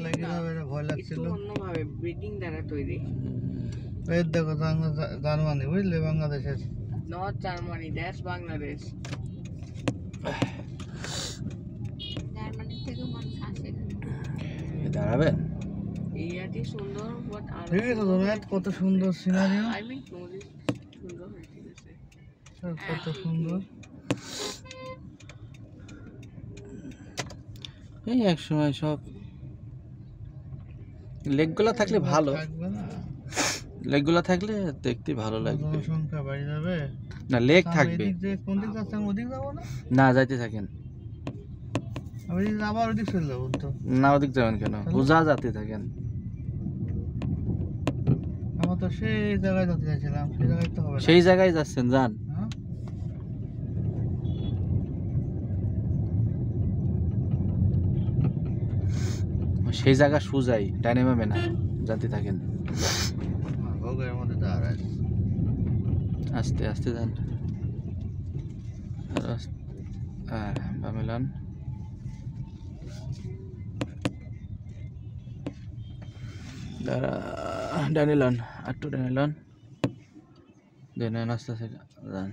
লেগে যাবে, ভয় লাগছিল। অন্যভাবে ব্রিডিং দ্বারা তৈরি। এই দেখো জার্মানি, বুঝলে, বাংলাদেশের not Germany, that's Bangladesh. Germany থেকে মানুষ আসে দাঁড়াবেন। এরিয়াটি সুন্দর, বাট আর ঠিক আছে জোনায়েত, কত সুন্দর সিনারিও, আই মিন সুন্দর হয়ে গেছে, কত সুন্দর। এই এক সময় সব লেকগুলা থাকলে ভালো, থাকবে না, লেকগুলা থাকলে দেখতে ভালো লাগবে। জনসংখ্যা বাড়ি যাবে না, লেক থাকবে। কোন দিক যাচ্ছে, আমি ওদিক যাবো না? না, যাইতে থাকেন। আমি আবার ওদিক চলে যাবো তো। না, ওদিক যাবেন কেন, বোঝা যাতে থাকেন। আমার তো সেই জায়গায় যেতে চাইছিলাম, সেই জায়গায় তো হবে না। সেই জায়গায় যাচ্ছেন, যান। হ্যাঁ? সেই জায়গা সুজাই, ডাইনে বামে না, যাতে থাকেন। ভোগের মধ্যে দাঁড়ায় আস্তে আস্তে যান। বামে লন, ডাইনে লন, একটু ডাইনে লন, ডাইনে আস্তে আস্তে যান।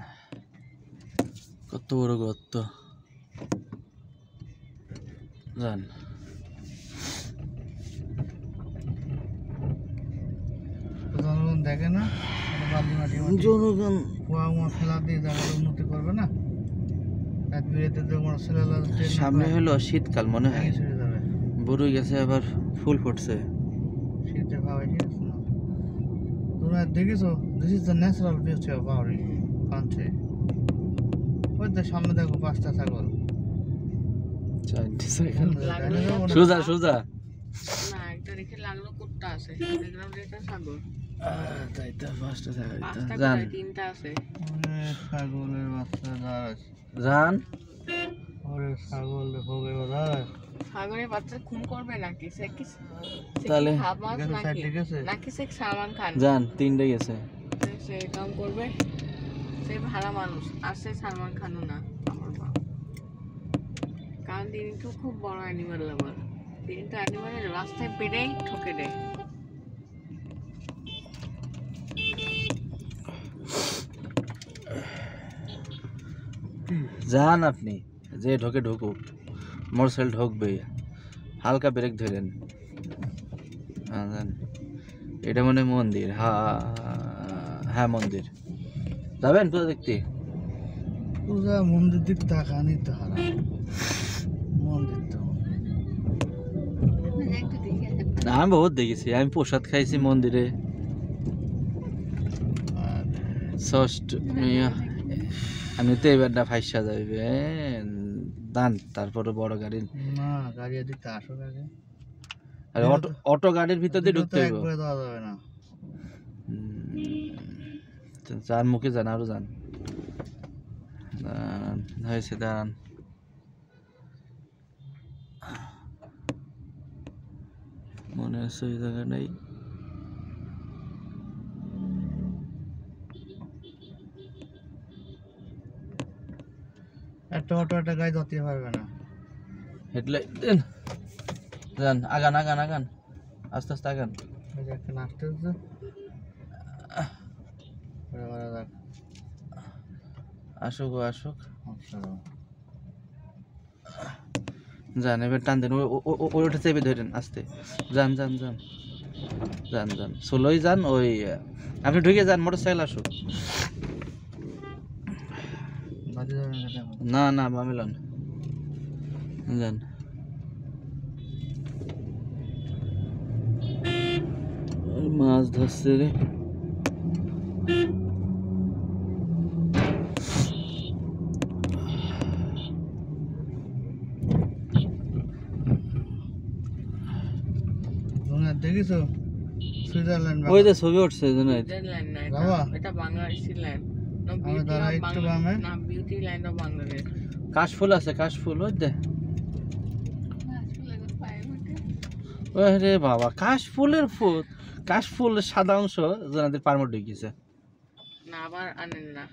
কত বড় গর্ত, যান। জনগণ দেখে না, বালি মাটি জনগণ কুয়া মুয়া ফেলা দিয়ে জায়গাটা উন্নতি করবে না। এক বিয়েতে তো আমার ছেলেরা সামনে হলো শীতকাল মনে হয়, ছেড়ে যাবে, বড়ই গেছে, আবার ফুল ফুটছে। শীতে পাওয়া ঠিক আছে না। তোমরা দেখেছো, this is the natural beauty of our country. ওই তো সামনে দেখো 5টা ছাগল, সোজা সোজা। না, একটা রেখে লাগলো কুত্তা আছে, দেখলাম যে এটা ছাগল। তাই তো 5টা ছাগল, 5টা যান। কোথায়, 3টা আছে। ছাগলের বাচ্চা দাঁড়ায়, যান। ওরে ছাগল ভোগে দাঁড়ায়। ছাগলের বাচ্চা খুন করবে নাকি? সে কি তাহলে হামাস নাকি? ঠিক আছে, নাকি সে সালমান খান? যান, 3টে গেছে। সে কাম করবে, সে ভাড়া মানুষ, আর সে সালমান খানও না আমার বাপ। কারণ তিনি তো খুব বড় অ্যানিমাল লাভার, তিনি তো অ্যানিমালের রাস্তায় পেরেই ঠকে দেয়। যান আপনি, যে ঢোকে ঢুকুক, মোটরসাইকেল ঢুকবে, হালকা ব্রেক ধরেন। যান। এটা মনে হয় মন্দির, হ্যাঁ মন্দির। যাবেন পূজা দেখতে? পূজা মন্দির দিক তাকানি তো হারাম, মন্দির তো না, আমি বহুত দেখেছি, আমি প্রসাদ খাইছি মন্দিরে। ষষ্ঠ আমি তো এবার না ফাইসা যাইবে দান, তারপরে বড় গাড়ি না, গাড়ি এদিক তো আসো আগে। আর অটো গাড়ির ভিতর দিয়ে ঢুকতে হইব। একবারে দেওয়া যাবে না। যান, মুখে যান, আরো যান, হয়েছে, দাঁড়ান। মনে আছে ওই জায়গা নেই। একটা অটো একটা গাড়ি ধরতে পারবে না। হেডলাইট দেন, যান, আগান আগান আগান, আস্তে আস্তে আগান। ওই যে একটা নাচতে হচ্ছে, আসুক ও আসুক, আচ্ছা যান, এবার টান দেন, ওটা চেপে ধরেন আস্তে, যান যান যান যান যান, সোলোই যান। ওই আপনি ঢুকে যান, মোটরসাইকেল আসুক। না না, বামিলন, যান। মাছ ধরছে রে, দেখিছো সুইজারল্যান্ড? ওই যে ছবি উঠছে, সুইজারল্যান্ড না, এটা বাংলাদেশি ল্যান্ড। না, বিউটি ল্যান্ড অফ বাংলাদেশ। কাশফুল আছে, কাশফুল, ওই দে। ওই রে বাবা, কাশফুলের ফুল, কাশফুলের সাদা অংশ জনাদের পারমোট ঢুকিয়েছে। না, আবার আনেন না।